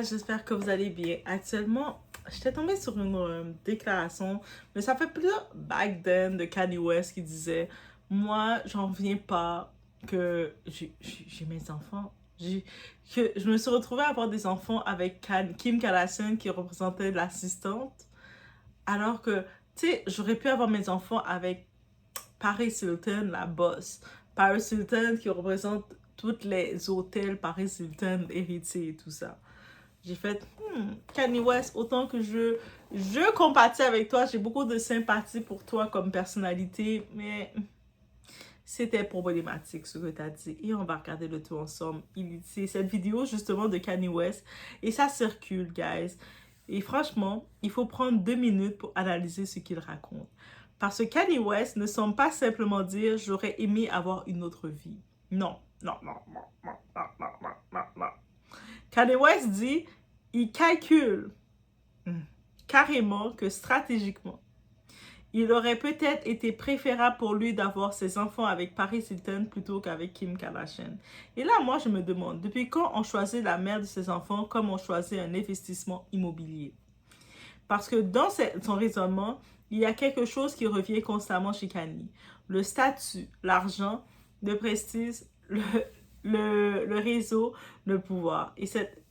J'espère que vous allez bien. Actuellement, j'étais tombée sur une déclaration, mais ça fait plusieurs back then de Kanye West qui disait moi, j'en viens pas que j'ai mes enfants. Que je me suis retrouvée à avoir des enfants avec Kim Kardashian qui représentait l'assistante, alors que, tu sais, j'aurais pu avoir mes enfants avec Paris Hilton, la boss. Paris Hilton qui représente tous les hôtels Paris Hilton héritiers et tout ça. J'ai fait, Kanye West, autant que je compatis avec toi, j'ai beaucoup de sympathie pour toi comme personnalité, mais c'était problématique ce que tu as dit. Et on va regarder le tout ensemble. C'est cette vidéo justement de Kanye West et ça circule, guys. Et franchement, il faut prendre 2 minutes pour analyser ce qu'il raconte. Parce que Kanye West ne semble pas simplement dire « j'aurais aimé avoir une autre vie ». Non, non, non, non, non, non, non, non, non, non. Kanye West dit, il calcule carrément que stratégiquement, il aurait peut-être été préférable pour lui d'avoir ses enfants avec Paris Hilton plutôt qu'avec Kim Kardashian. Et là, moi, je me demande, depuis quand on choisit la mère de ses enfants comme on choisit un investissement immobilier? Parce que dans son raisonnement, il y a quelque chose qui revient constamment chez Kanye. Le statut, l'argent, le prestige, le réseau, le pouvoir. Et cette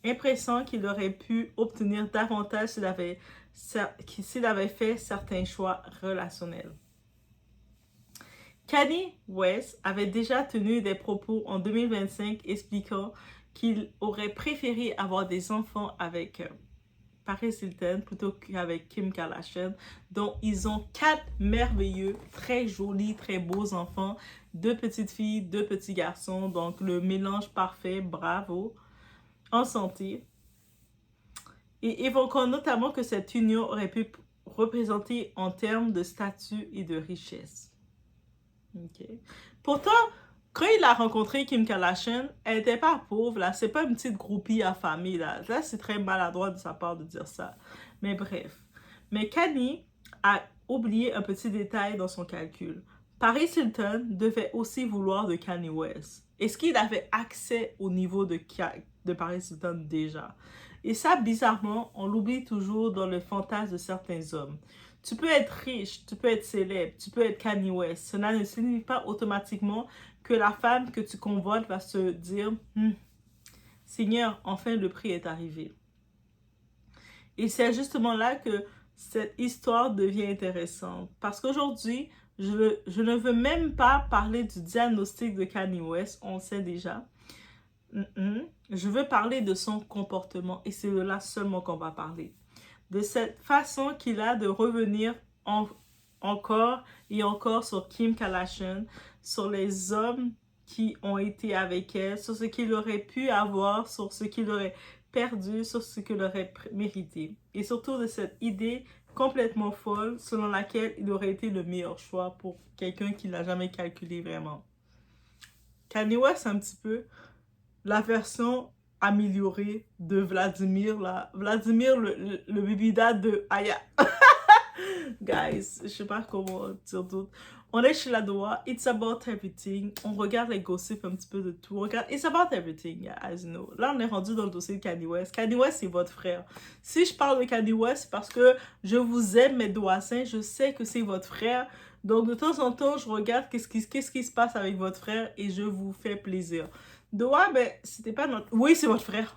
impression qu'il aurait pu obtenir davantage s'il avait fait certains choix relationnels. Kanye West avait déjà tenu des propos en 2025 expliquant qu'il aurait préféré avoir des enfants avec Paris Hilton plutôt qu'avec Kim Kardashian, dont ils ont 4 merveilleux, très jolis, très beaux enfants, 2 petites filles, 2 petits garçons, donc le mélange parfait, bravo, en santé. Et évoquant notamment que cette union aurait pu représenter en termes de statut et de richesse. Okay. Pourtant, quand il a rencontré Kim Kardashian, elle n'était pas pauvre, là. C'est pas une petite groupie affamée, là. Là, c'est très maladroit de sa part de dire ça. Mais bref. Mais Kanye a oublié un petit détail dans son calcul. Paris Hilton devait aussi vouloir de Kanye West. Est-ce qu'il avait accès au niveau de Paris Hilton déjà? Et ça, bizarrement, on l'oublie toujours dans le fantasme de certains hommes. Tu peux être riche, tu peux être célèbre, tu peux être Kanye West. Cela ne signifie pas automatiquement que la femme que tu convoites va se dire « Seigneur, enfin le prix est arrivé ». Et c'est justement là que cette histoire devient intéressante. Parce qu'aujourd'hui, je ne veux même pas parler du diagnostic de Kanye West, on le sait déjà. Je veux parler de son comportement et c'est de là seulement qu'on va parler. De cette façon qu'il a de revenir encore et encore sur Kim Kardashian, sur les hommes qui ont été avec elle, sur ce qu'il aurait pu avoir, sur ce qu'il aurait perdu, sur ce qu'il aurait mérité. Et surtout de cette idée complètement folle selon laquelle il aurait été le meilleur choix pour quelqu'un qui n'a jamais calculé vraiment. Kanye West, un petit peu la version améliorée de Vladimir, là. Vladimir, le baby dad de Aya. Guys, je sais pas comment dire d'autre. On est chez la Doha, It's About Everything. On regarde les gossips un petit peu de tout. On regarde It's About Everything, as you know. Là, on est rendu dans le dossier de Kanye West. Kanye West, c'est votre frère. Si je parle de Kanye West, c'est parce que je vous aime, mes doigts-saints. Je sais que c'est votre frère. Donc, de temps en temps, je regarde qu'est-ce qui se passe avec votre frère et je vous fais plaisir. Doha, ben, c'était pas notre... Oui, c'est votre frère.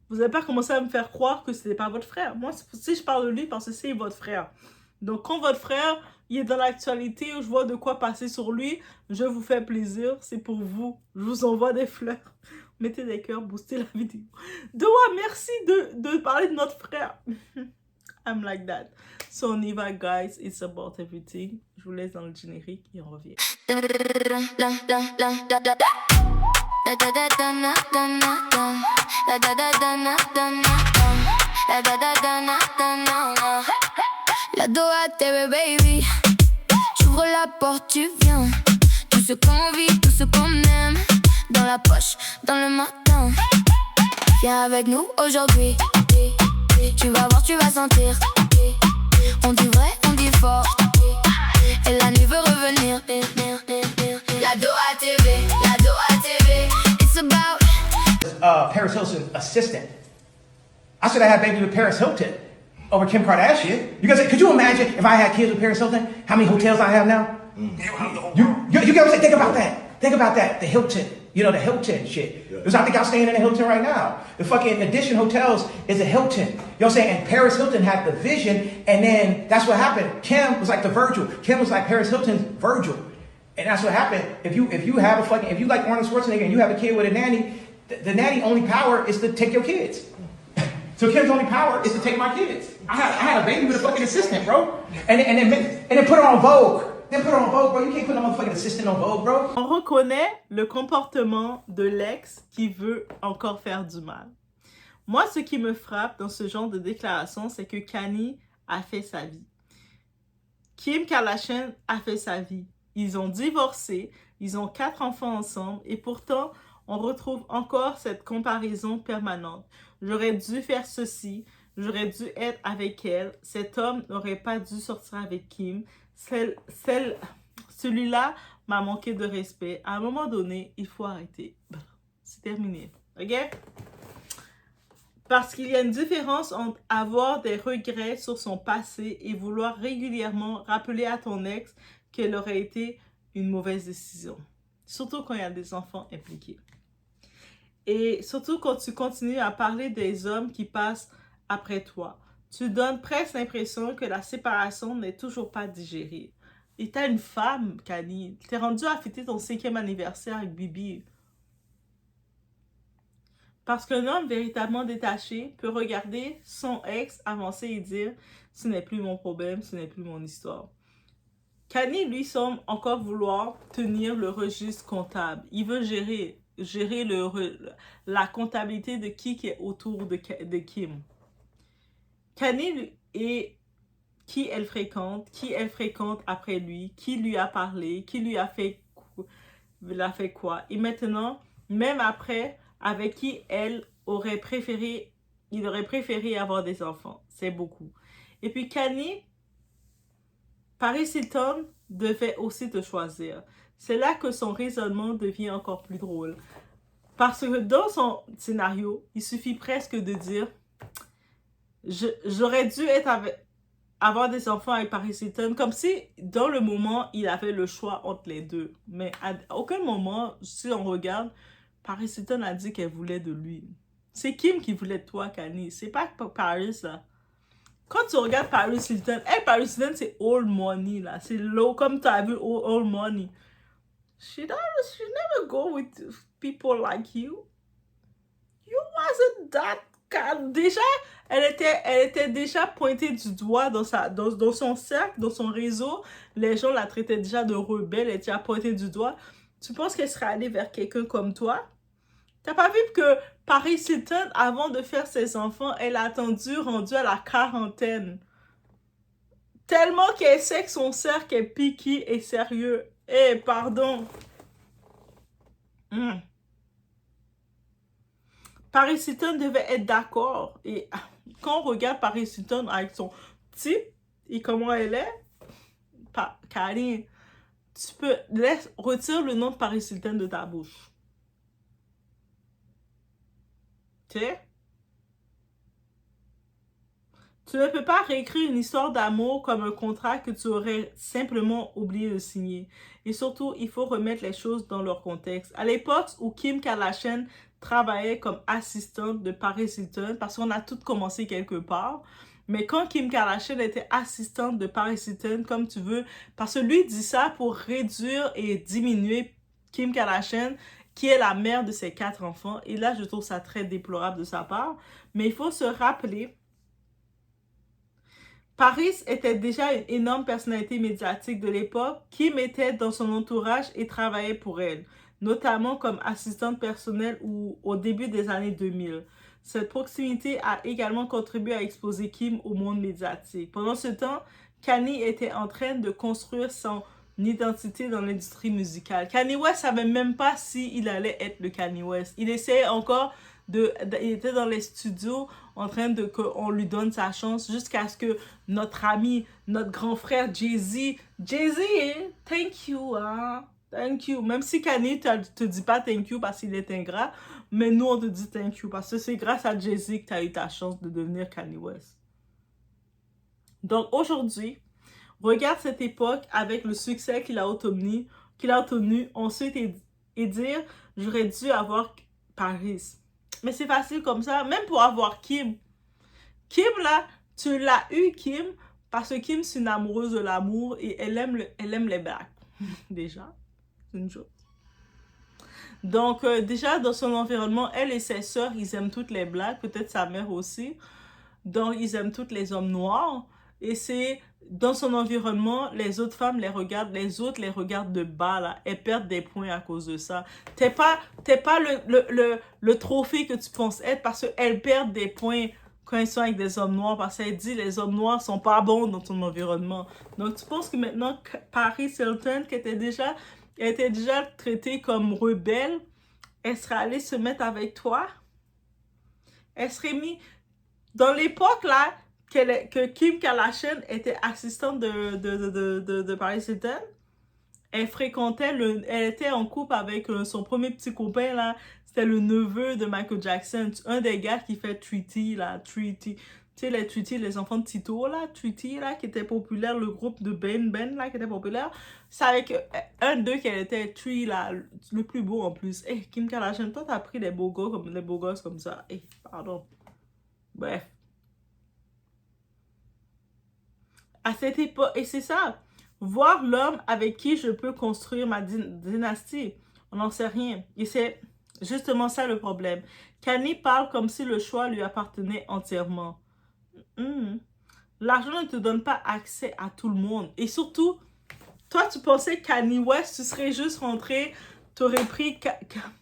Vous n'avez pas commencé à me faire croire que c'était pas votre frère. Moi, si je parle de lui, parce que c'est votre frère. Donc, quand votre frère, il est dans l'actualité, je vois de quoi passer sur lui, je vous fais plaisir, c'est pour vous. Je vous envoie des fleurs. Mettez des cœurs, boostez la vidéo. Doha, merci de parler de notre frère. I'm like that. So, on y va, guys. It's About Everything. Je vous laisse dans le générique et on revient. La Doha TV baby, j'ouvre la porte, tu viens. Tout ce qu'on vit, tout ce qu'on aime, dans la poche, dans le matin. Viens avec nous aujourd'hui. Tu vas voir, tu vas sentir. On dit vrai, on dit fort. Et la nuit veut revenir. La Doha TV, la Doha TV. It's about Paris Hilton's assistant. I should have had babies with Paris Hilton over Kim Kardashian. You guys, could you imagine if I had kids with Paris Hilton? How many hotels I have now? You get what I'm saying? Think about that. Think about that. The Hilton. You know, the Hilton shit. Because I think I'm staying in a Hilton right now. The fucking Edition Hotels is a Hilton. You know what I'm saying? And Paris Hilton had the vision, and then that's what happened. Kim was like the Virgil. Kim was like Paris Hilton's Virgil. And that's what happened. If you like Arnold Schwarzenegger and you have a kid with a nanny, the nanny only power is to take your kids. So Kim's only power is to take my kids. I had a baby with a fucking assistant, bro. And then put her on Vogue. Then put her on Vogue, bro. You can't put a motherfucking assistant on Vogue, bro. On reconnaît le comportement de l'ex qui veut encore faire du mal. Moi, ce qui me frappe dans ce genre de déclaration, c'est que Kanye a fait sa vie. Kim Kardashian a fait sa vie. Ils ont divorcé, ils ont 4 enfants ensemble et pourtant, on retrouve encore cette comparaison permanente. J'aurais dû faire ceci, j'aurais dû être avec elle, cet homme n'aurait pas dû sortir avec Kim, celui-là m'a manqué de respect. À un moment donné, il faut arrêter. C'est terminé. OK? Parce qu'il y a une différence entre avoir des regrets sur son passé et vouloir régulièrement rappeler à ton ex qu'elle aurait été une mauvaise décision. Surtout quand il y a des enfants impliqués. Et surtout quand tu continues à parler des hommes qui passent après toi. Tu donnes presque l'impression que la séparation n'est toujours pas digérée. Et t'as une femme, Kanye. T'es rendu à fêter ton 5e anniversaire avec Bibi. Parce qu'un homme véritablement détaché peut regarder son ex avancer et dire « Ce n'est plus mon problème, ce n'est plus mon histoire ». Kanye, lui, semble encore vouloir tenir le registre comptable. Il veut gérer la comptabilité de qui est autour de Kim. Kanye et qui elle fréquente après lui, qui lui a parlé, qui lui a fait quoi. Et maintenant, même après, avec qui il aurait préféré avoir des enfants. C'est beaucoup. Et puis Kanye, Paris Hilton devait aussi te choisir. C'est là que son raisonnement devient encore plus drôle. Parce que dans son scénario, il suffit presque de dire j'aurais dû avoir des enfants avec Paris Hilton, comme si dans le moment, il avait le choix entre les deux. Mais à aucun moment, si on regarde, Paris Hilton a dit qu'elle voulait de lui. C'est Kim qui voulait de toi, Kanye. C'est pas Paris, là. Quand tu regardes Paris Hilton, Paris Hilton, c'est old money, là. C'est low, comme tu as vu, old money. She never go with people like you. You wasn't that kind. Déjà, elle était déjà pointée du doigt dans son cercle, dans son réseau. Les gens la traitaient déjà de rebelle, elle était déjà pointée du doigt. Tu penses qu'elle serait allée vers quelqu'un comme toi? T'as pas vu que Paris Hilton, avant de faire ses enfants, elle a attendu, rendu à la quarantaine. Tellement qu'elle sait que son cercle est piqué et sérieux. Pardon. Paris Hilton devait être d'accord. Et quand on regarde Paris Hilton avec son type et comment elle est, Karine, tu peux retire le nom de Paris Hilton de ta bouche. Tu sais? Tu ne peux pas réécrire une histoire d'amour comme un contrat que tu aurais simplement oublié de signer. Et surtout, il faut remettre les choses dans leur contexte. À l'époque où Kim Kardashian travaillait comme assistante de Paris Hilton, parce qu'on a toutes commencé quelque part, mais quand Kim Kardashian était assistante de Paris Hilton, comme tu veux, parce que lui dit ça pour réduire et diminuer Kim Kardashian, qui est la mère de ses 4 enfants. Et là, je trouve ça très déplorable de sa part. Mais il faut se rappeler, Paris était déjà une énorme personnalité médiatique de l'époque. Kim était dans son entourage et travaillait pour elle, notamment comme assistante personnelle ou au début des années 2000. Cette proximité a également contribué à exposer Kim au monde médiatique. Pendant ce temps, Kanye était en train de construire son identité dans l'industrie musicale. Kanye West savait même pas s'il allait être le Kanye West. Il essayait encore il était dans les studios en train de qu'on lui donne sa chance jusqu'à ce que notre ami, notre grand frère Jay-Z, thank you, hein? Thank you. Même si Kanye te dit pas thank you parce qu'il est ingrat, mais nous, on te dit thank you parce que c'est grâce à Jay-Z que tu as eu ta chance de devenir Kanye West. Donc, aujourd'hui, regarde cette époque avec le succès qu'il a obtenu ensuite et dire, j'aurais dû avoir Paris. Mais c'est facile comme ça, même pour avoir Kim. Kim, là, tu l'as eu, Kim, parce que Kim, c'est une amoureuse de l'amour et elle aime les blacks. Déjà, c'est une chose. Donc, déjà, dans son environnement, elle et ses sœurs, ils aiment toutes les blacks, peut-être sa mère aussi. Donc, ils aiment toutes les hommes noirs. Et c'est dans son environnement, les autres femmes les regardent, les autres les regardent de bas, là. Elles perdent des points à cause de ça. T'es pas le trophée que tu penses être parce qu'elles perdent des points quand ils sont avec des hommes noirs parce qu'elle dit les hommes noirs sont pas bons dans ton environnement. Donc, tu penses que maintenant, Paris Hilton, qui était déjà traitée comme rebelle, elle serait allée se mettre avec toi? Elle serait mise... Dans l'époque, là, que Kim Kardashian était assistante de Paris Hilton, elle fréquentait, elle était en couple avec son premier petit copain, là, c'était le neveu de Michael Jackson, un des gars qui fait Tweety, là, Tweety. Tu sais, les Tweety, les enfants de Tito, là, Tweety, là, qui était populaire, le groupe de Ben, là, qui était populaire. C'est avec un d'eux qu'elle était Tweety, là, le plus beau en plus. Hey, Kim Kardashian, toi, t'as pris des beaux gosses comme ça. Hey, pardon. Bref. À cette époque, et c'est ça, voir l'homme avec qui je peux construire ma dynastie, on n'en sait rien. Et c'est justement ça le problème. Kanye parle comme si le choix lui appartenait entièrement. L'argent ne te donne pas accès à tout le monde. Et surtout, toi, tu pensais Kanye West, tu serais juste rentré, tu aurais pris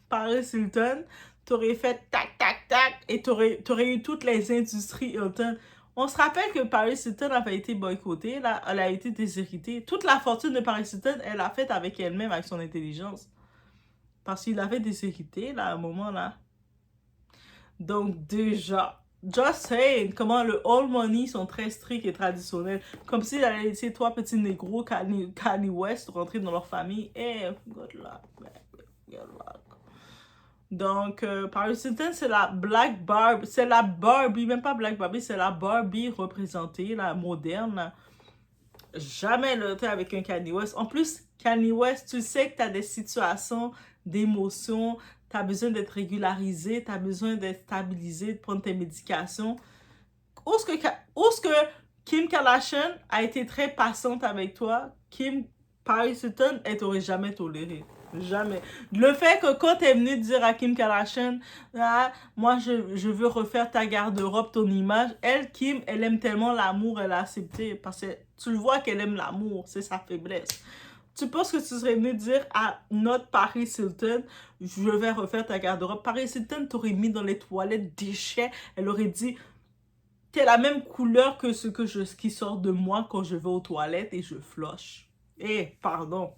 Paris Hilton, tu aurais fait tac, tac, tac, et tu aurais eu toutes les industries Hilton. On se rappelle que Paris Hilton avait été boycottée, là, elle a été déshéritée. Toute la fortune de Paris Hilton, elle l'a faite avec elle-même, avec son intelligence. Parce qu'il avait déshérité, là, à un moment, là. Donc, déjà, just saying, comment le all money sont très stricts et traditionnels. Comme s'il allait laisser trois petits négros, Kanye West, rentrer dans leur famille. Eh, good luck, man. Good luck. Donc, Paris Hilton, c'est la Black Barbie, c'est la Barbie, même pas Black Barbie, c'est la Barbie représentée, la moderne. Là. Jamais le temps avec un Kanye West. En plus, Kanye West, tu sais que tu as des situations d'émotions, tu as besoin d'être régularisé, tu as besoin d'être stabilisé, de prendre tes médications. Où est-ce que Kim Kardashian a été très patiente avec toi, Paris Hilton, elle t'aurait jamais toléré. Jamais. Le fait que quand t'es venu dire à Kim Kardashian, ah, moi je veux refaire ta garde-robe, ton image, Kim, elle aime tellement l'amour, elle a accepté. Parce que tu le vois qu'elle aime l'amour, c'est sa faiblesse. Tu penses que tu serais venu dire à notre Paris Hilton, je vais refaire ta garde-robe. Paris Hilton t'aurait mis dans les toilettes déchets, elle aurait dit, t'es la même couleur que ce qui sort de moi quand je vais aux toilettes et je flush. Pardon.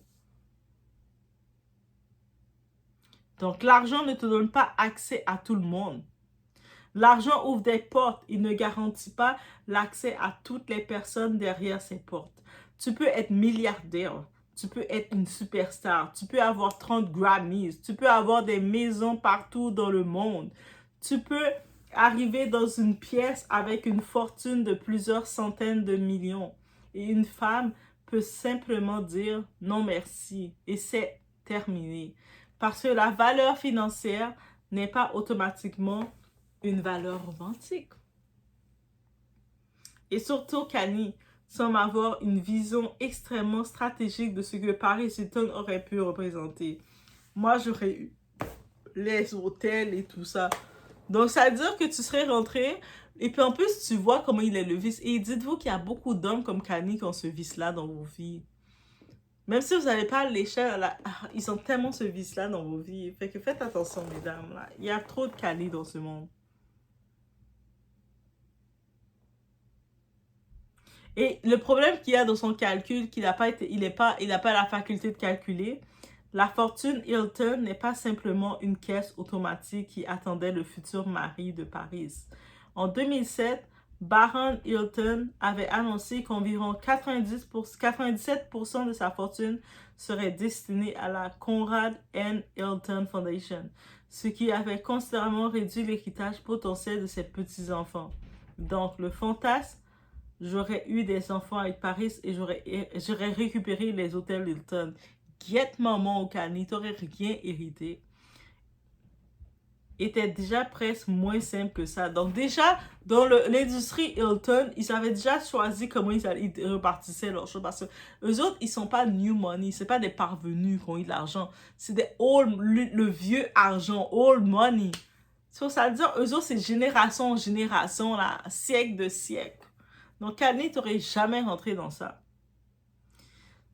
Donc, l'argent ne te donne pas accès à tout le monde. L'argent ouvre des portes. Il ne garantit pas l'accès à toutes les personnes derrière ces portes. Tu peux être milliardaire. Tu peux être une superstar. Tu peux avoir 30 Grammys. Tu peux avoir des maisons partout dans le monde. Tu peux arriver dans une pièce avec une fortune de plusieurs centaines de millions. Et une femme peut simplement dire non merci. Et c'est terminé. Parce que la valeur financière n'est pas automatiquement une valeur romantique. Et surtout, Kanye semble avoir une vision extrêmement stratégique de ce que Paris Hilton aurait pu représenter. Moi, j'aurais eu les hôtels et tout ça. Donc, ça veut dire que tu serais rentré, et puis en plus, tu vois comment il est le vice. Et dites-vous qu'il y a beaucoup d'hommes comme Kanye qui ont ce vice-là dans vos vies. Même si vous n'avez pas l'échelle, ils ont tellement ce vice-là dans vos vies. Fait que faites attention, mesdames. Là. Il y a trop de Kanye dans ce monde. Et le problème qu'il y a dans son calcul, il n'a pas la faculté de calculer. La fortune Hilton n'est pas simplement une caisse automatique qui attendait le futur mari de Paris. En 2007, Baron Hilton avait annoncé qu'environ 97% de sa fortune serait destinée à la Conrad N. Hilton Foundation. ce qui avait considérablement réduit l'héritage potentiel de ses petits-enfants. Donc, le fantasme, j'aurais eu des enfants avec Paris et j'aurais récupéré les hôtels Hilton. Get maman au Cani, t'aurais rien hérité. Était déjà presque moins simple que ça. Donc déjà, dans l'industrie Hilton, ils avaient déjà choisi comment ils repartissaient leur chose. Parce que eux autres, ils sont pas new money. C'est pas des parvenus qui ont eu de l'argent. C'est le vieux argent, old money. So, ça veut dire, eux autres, c'est génération en génération, là, siècle de siècle. Donc, Kanye, t'aurais jamais rentré dans ça.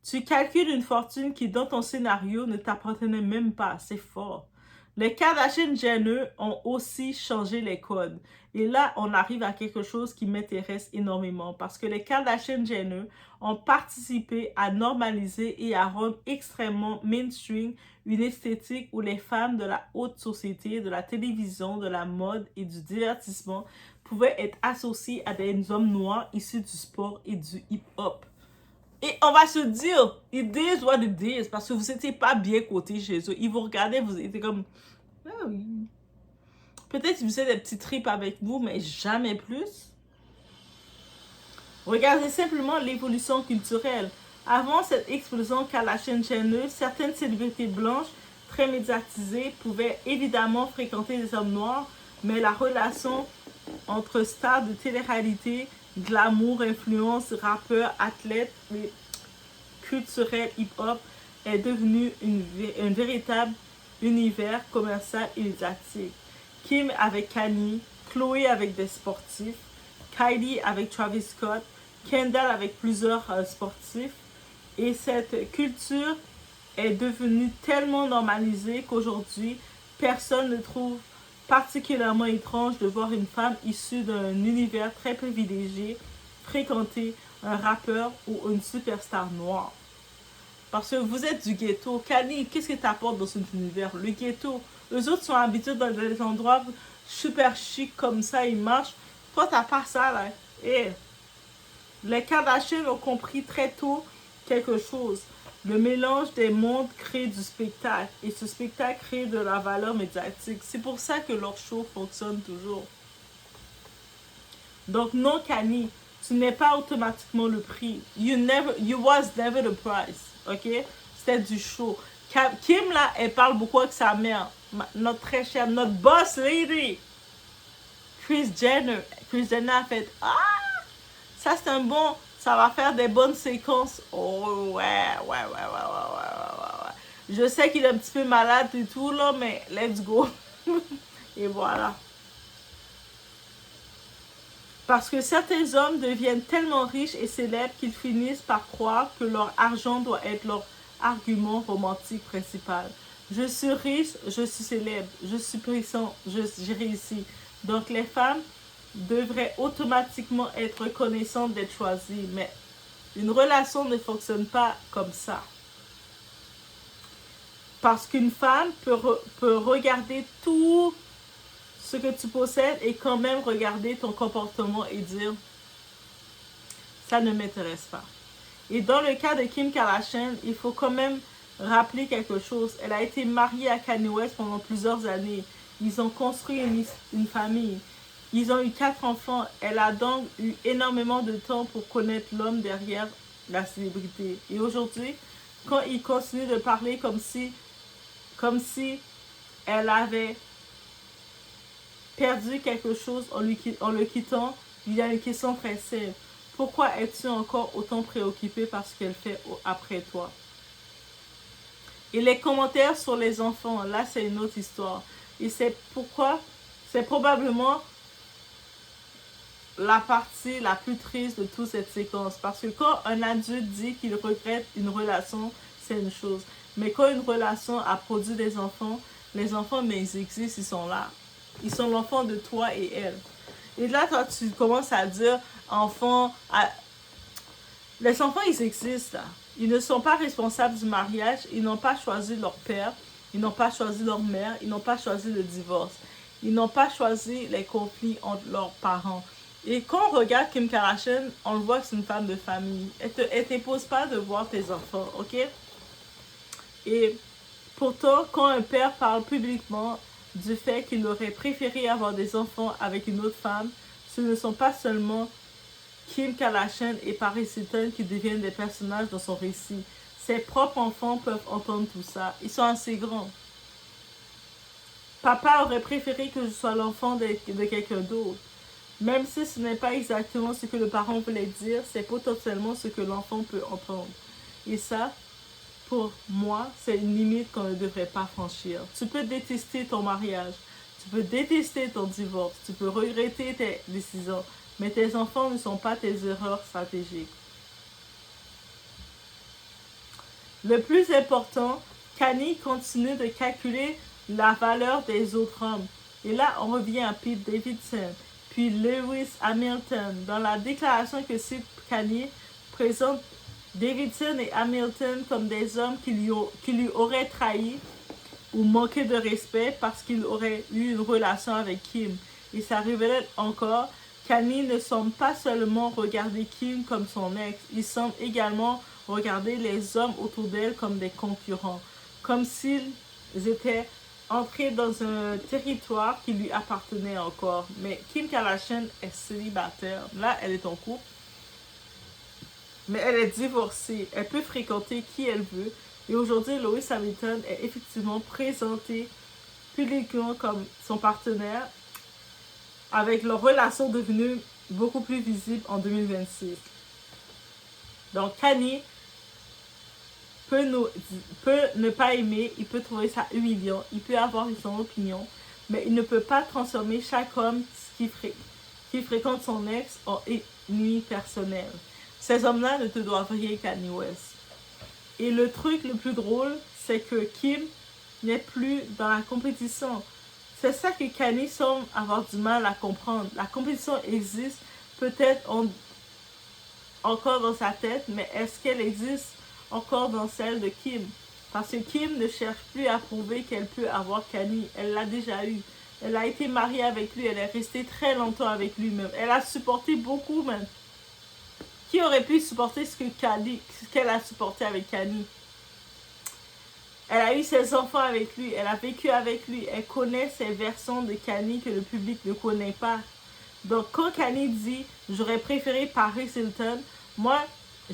Tu calcules une fortune qui, dans ton scénario, ne t'appartenait même pas. C'est fort. Les Kardashian-Jenner ont aussi changé les codes. Et là, on arrive à quelque chose qui m'intéresse énormément parce que les Kardashian-Jenner ont participé à normaliser et à rendre extrêmement mainstream une esthétique où les femmes de la haute société, de la télévision, de la mode et du divertissement pouvaient être associées à des hommes noirs issus du sport et du hip-hop. Et on va se dire, it is what it is, parce que vous n'étiez pas bien cotés chez eux. Ils vous regardaient, vous étiez comme, oh, peut-être qu'ils faisaient des petits trips avec vous, mais jamais plus. Regardez simplement l'évolution culturelle. Avant cette explosion Kardashian-Jenner, certaines célébrités blanches très médiatisées pouvaient évidemment fréquenter des hommes noirs, mais la relation entre stars de télé-réalité, glamour, influence, rappeurs, athlètes, culturel, hip-hop est devenu un véritable univers commercial et médiatique. Kim avec Kanye, Chloé avec des sportifs, Kylie avec Travis Scott, Kendall avec plusieurs sportifs. Et cette culture est devenue tellement normalisée qu'aujourd'hui, personne ne trouve particulièrement étrange de voir une femme issue d'un univers très privilégié fréquenter un rappeur ou une superstar noire. Parce que vous êtes du ghetto. Kanye, qu'est-ce que tu apportes dans cet univers? Le ghetto. Eux autres sont habitués dans des endroits super chics comme ça, ils marchent. Toi, t'as pas ça, là. Et les Kardashians ont compris très tôt quelque chose. Le mélange des mondes crée du spectacle. Et ce spectacle crée de la valeur médiatique. C'est pour ça que leur show fonctionne toujours. Donc, non, Kanye, tu n'es pas automatiquement le prix. You was never the price. OK? C'était du show. Kim, là, elle parle beaucoup avec sa mère. Notre très chère, notre boss lady. Kris Jenner. Kris Jenner a fait, ah! Ça, c'est un bon... Ça va faire des bonnes séquences. Oh, ouais. Je sais qu'il est un petit peu malade et tout, là, mais let's go. Et voilà. Parce que certains hommes deviennent tellement riches et célèbres qu'ils finissent par croire que leur argent doit être leur argument romantique principal. Je suis riche, je suis célèbre, je suis puissant, j'ai réussi. Donc les femmes devraient automatiquement être reconnaissantes d'être choisies. Mais une relation ne fonctionne pas comme ça. Parce qu'une femme peut regarder tout ce que tu possèdes et quand même regarder ton comportement et dire ça ne m'intéresse pas. Et dans le cas de Kim Kardashian, il faut quand même rappeler quelque chose. Elle a été mariée à Kanye West pendant plusieurs années. Ils ont construit une famille. Ils ont eu 4 enfants. Elle a donc eu énormément de temps pour connaître l'homme derrière la célébrité. Et aujourd'hui, quand il continue de parler comme si elle avait perdu quelque chose en le quittant, il y a une question très simple. Pourquoi es-tu encore autant préoccupé par ce qu'elle fait après toi? Et les commentaires sur les enfants, là c'est une autre histoire. Et c'est probablement la partie la plus triste de toute cette séquence. Parce que quand un adulte dit qu'il regrette une relation, c'est une chose. Mais quand une relation a produit des enfants, les enfants, mais ils existent, ils sont là. Ils sont l'enfant de toi et elle. Et là, toi, tu commences à dire, enfants... Les enfants, ils existent, là. Ils ne sont pas responsables du mariage. Ils n'ont pas choisi leur père. Ils n'ont pas choisi leur mère. Ils n'ont pas choisi le divorce. Ils n'ont pas choisi les conflits entre leurs parents. Et quand on regarde Kim Kardashian, on le voit que c'est une femme de famille. Elle t'impose pas de voir tes enfants, ok? Et pourtant, quand un père parle publiquement du fait qu'il aurait préféré avoir des enfants avec une autre femme, ce ne sont pas seulement Kim Kardashian et Paris Hilton qui deviennent des personnages dans son récit. Ses propres enfants peuvent entendre tout ça. Ils sont assez grands. Papa aurait préféré que je sois l'enfant de quelqu'un d'autre. Même si ce n'est pas exactement ce que le parent voulait dire, c'est potentiellement ce que l'enfant peut entendre. Et ça, pour moi, c'est une limite qu'on ne devrait pas franchir. Tu peux détester ton mariage, tu peux détester ton divorce, tu peux regretter tes décisions, mais tes enfants ne sont pas tes erreurs stratégiques. Le plus important, Kanye continue de calculer la valeur des autres hommes. Et là, on revient à Pete Davidson, puis Lewis Hamilton. Dans la déclaration que cite Kanye, présente Davidson et Hamilton comme des hommes qui lui auraient trahi ou manqué de respect parce qu'il aurait eu une relation avec Kim. Et ça révèle encore, Kanye ne semble pas seulement regarder Kim comme son ex, il semble également regarder les hommes autour d'elle comme des concurrents, comme s'ils étaient entrés dans un territoire qui lui appartenait encore. Mais Kim Kardashian est célibataire. Là, elle est en couple. Mais elle est divorcée. Elle peut fréquenter qui elle veut. Et aujourd'hui, Lewis Hamilton est effectivement présenté publiquement comme son partenaire, avec leur relation devenue beaucoup plus visible en 2026. Donc, Kanye peut ne pas aimer, il peut trouver ça humiliant, il peut avoir son opinion, mais il ne peut pas transformer chaque homme qui fréquente son ex en ennemi personnel. Ces hommes-là ne te doivent rien, Kanye West. Et le truc le plus drôle, c'est que Kim n'est plus dans la compétition. C'est ça que Kanye semble avoir du mal à comprendre. La compétition existe peut-être encore dans sa tête, mais est-ce qu'elle existe encore dans celle de Kim? Parce que Kim ne cherche plus à prouver qu'elle peut avoir Kanye. Elle l'a déjà eu. Elle a été mariée avec lui. Elle est restée très longtemps avec lui même. Elle a supporté beaucoup même. Qui aurait pu supporter ce qu'elle a supporté avec Kanye? Elle a eu ses enfants avec lui. Elle a vécu avec lui. Elle connaît ces versions de Kanye que le public ne connaît pas. Donc quand Kanye dit « J'aurais préféré Paris Hilton », moi,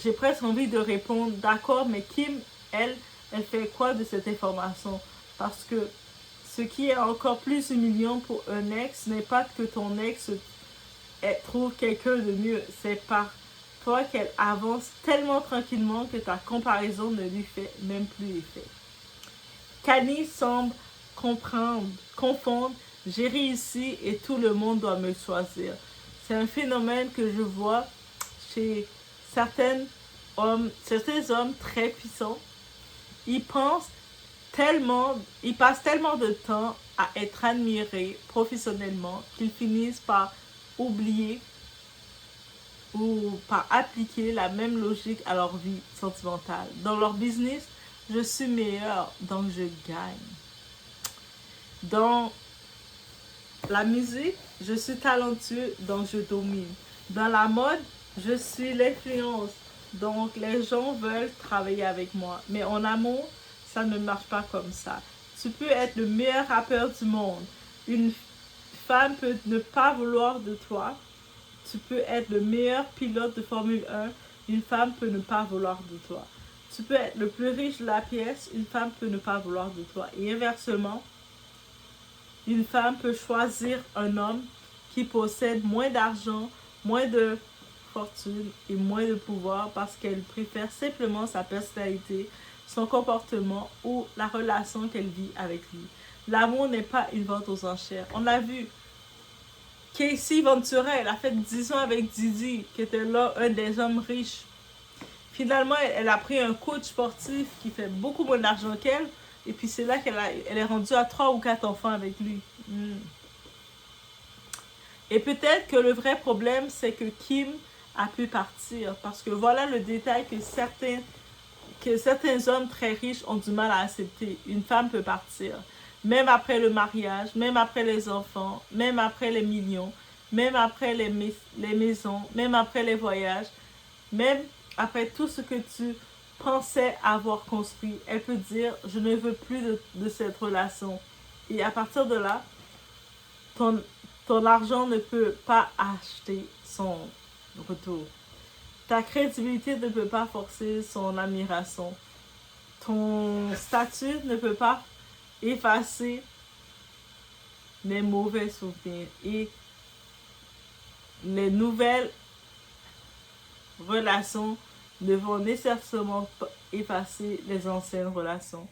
j'ai presque envie de répondre, d'accord, mais Kim, elle fait quoi de cette information? Parce que ce qui est encore plus humiliant pour un ex n'est pas que ton ex trouve quelqu'un de mieux. C'est par toi qu'elle avance tellement tranquillement que ta comparaison ne lui fait même plus effet. Kanye semble confondre « j'ai réussi et tout le monde doit me choisir ». C'est un phénomène que je vois chez certains hommes très puissants. Ils passent tellement de temps à être admirés professionnellement qu'ils finissent par oublier ou par appliquer la même logique à leur vie sentimentale. Dans leur business, je suis meilleur, donc je gagne. Dans la musique, je suis talentueux, donc je domine. Dans la mode, je suis l'influence, donc les gens veulent travailler avec moi. Mais en amour, ça ne marche pas comme ça. Tu peux être le meilleur rappeur du monde. Une femme peut ne pas vouloir de toi. Tu peux être le meilleur pilote de Formule 1. Une femme peut ne pas vouloir de toi. Tu peux être le plus riche de la pièce. Une femme peut ne pas vouloir de toi. Et inversement, une femme peut choisir un homme qui possède moins d'argent, moins de fortune et moins de pouvoir parce qu'elle préfère simplement sa personnalité, son comportement ou la relation qu'elle vit avec lui. L'amour n'est pas une vente aux enchères. On a vu Casey Ventura, elle a fait 10 ans avec Didi, qui était là un des hommes riches. Finalement, elle a pris un coach sportif qui fait beaucoup moins d'argent qu'elle. Et puis c'est là qu'elle est rendue à 3 ou 4 enfants avec lui. Et peut-être que le vrai problème, c'est que Kim a pu partir. Parce que voilà le détail que certains hommes très riches ont du mal à accepter. Une femme peut partir. Même après le mariage, même après les enfants, même après les millions, même après les maisons, même après les voyages, même après tout ce que tu pensais avoir construit, elle peut dire « Je ne veux plus de cette relation. Et à partir de là, ton argent ne peut pas acheter son retour. Ta crédibilité ne peut pas forcer son admiration. Ton statut ne peut pas effacer les mauvais souvenirs. Et les nouvelles relations ne vont nécessairement pas effacer les anciennes relations.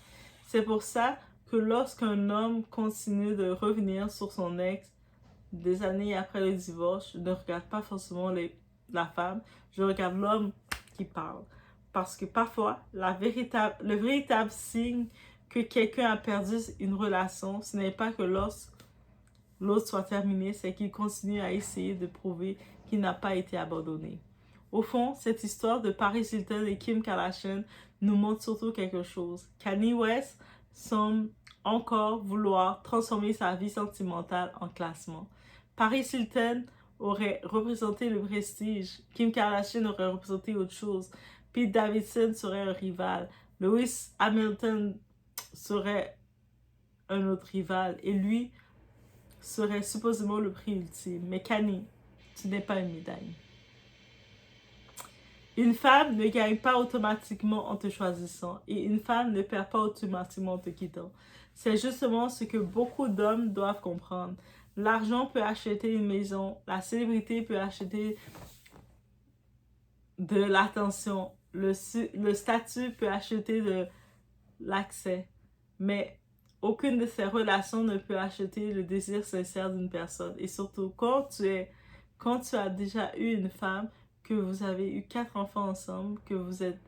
C'est pour ça que lorsqu'un homme continue de revenir sur son ex des années après le divorce, je ne regarde pas forcément la femme, je regarde l'homme qui parle. Parce que parfois, le véritable signe que quelqu'un a perdu une relation, ce n'est pas que l'autre soit terminé, c'est qu'il continue à essayer de prouver qu'il n'a pas été abandonné. Au fond, cette histoire de Paris Hilton et Kim Kardashian nous montre surtout quelque chose. Kanye West semble encore vouloir transformer sa vie sentimentale en classement. Paris Hilton aurait représenté le prestige, Kim Kardashian aurait représenté autre chose, Pete Davidson serait un rival, Lewis Hamilton serait un autre rival, et lui serait supposément le prix ultime. Mais Kanye, tu n'es pas une médaille. Une femme ne gagne pas automatiquement en te choisissant, et une femme ne perd pas automatiquement en te quittant. C'est justement ce que beaucoup d'hommes doivent comprendre. L'argent peut acheter une maison, la célébrité peut acheter de l'attention, le statut peut acheter de l'accès, mais aucune de ces relations ne peut acheter le désir sincère d'une personne. Et surtout, quand tu as déjà eu une femme, que vous avez eu 4 enfants ensemble, que vous êtes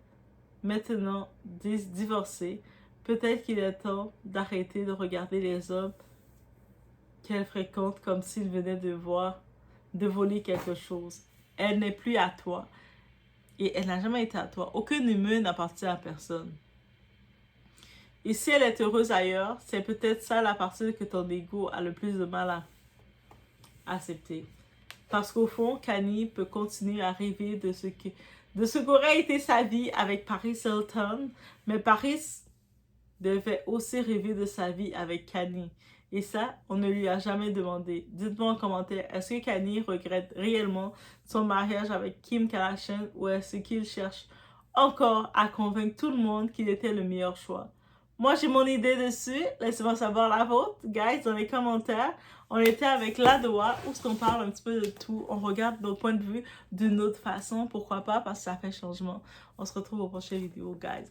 maintenant divorcés, peut-être qu'il est temps d'arrêter de regarder les hommes qu'elle fréquente comme s'ils venaient de voler quelque chose. Elle n'est plus à toi. Et elle n'a jamais été à toi. Aucune humain n'appartient à personne. Et si elle est heureuse ailleurs, c'est peut-être ça la partie que ton ego a le plus de mal à accepter. Parce qu'au fond, Kanye peut continuer à rêver de ce qu'aurait été sa vie avec Paris Hilton, mais Paris devait aussi rêver de sa vie avec Kanye. Et ça, on ne lui a jamais demandé. Dites-moi en commentaire, est-ce que Kanye regrette réellement son mariage avec Kim Kardashian ou est-ce qu'il cherche encore à convaincre tout le monde qu'il était le meilleur choix? Moi, j'ai mon idée dessus. Laissez-moi savoir la vôtre, guys, dans les commentaires. On était avec Ladoa, où on parle un petit peu de tout. On regarde nos points de vue d'une autre façon. Pourquoi pas? Parce que ça fait changement. On se retrouve aux prochaines vidéos, guys.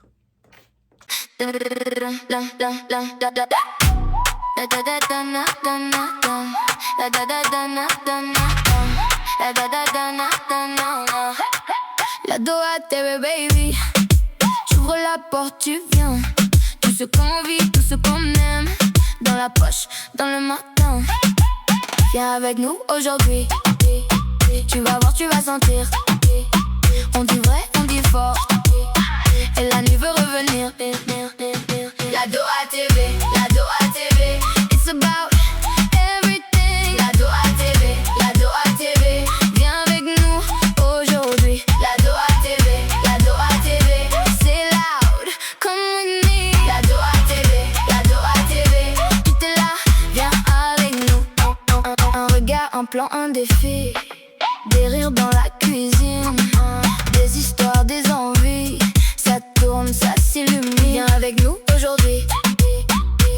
Ladoa TV, baby. J'ouvre la porte, tu viens. Tout ce qu'on vit, tout ce qu'on aime. Dans la poche, dans le matin. Viens avec nous aujourd'hui. Tu vas voir, tu vas sentir. On dit vrai, on dit fort. Et la nuit veut revenir. Ladoa TV, Ladoa TV. It's about everything. Ladoa TV, Ladoa TV. Viens avec nous aujourd'hui. Ladoa TV, Ladoa TV. C'est loud, come with me. Ladoa TV, Ladoa TV. Tout est là, viens avec nous. Un regard, un plan, un défi. Des rires dans la cuisine. Des histoires, des envies. Ça tourne, ça s'illumine. Viens avec nous aujourd'hui.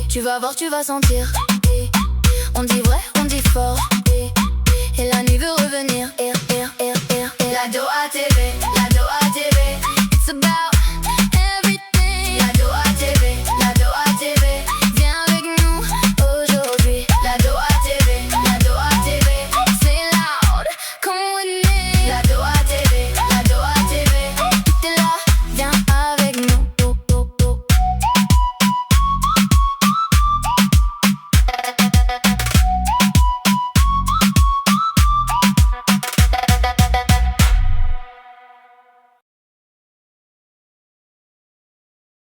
Tu vas voir, tu vas sentir. On dit vrai, on dit fort.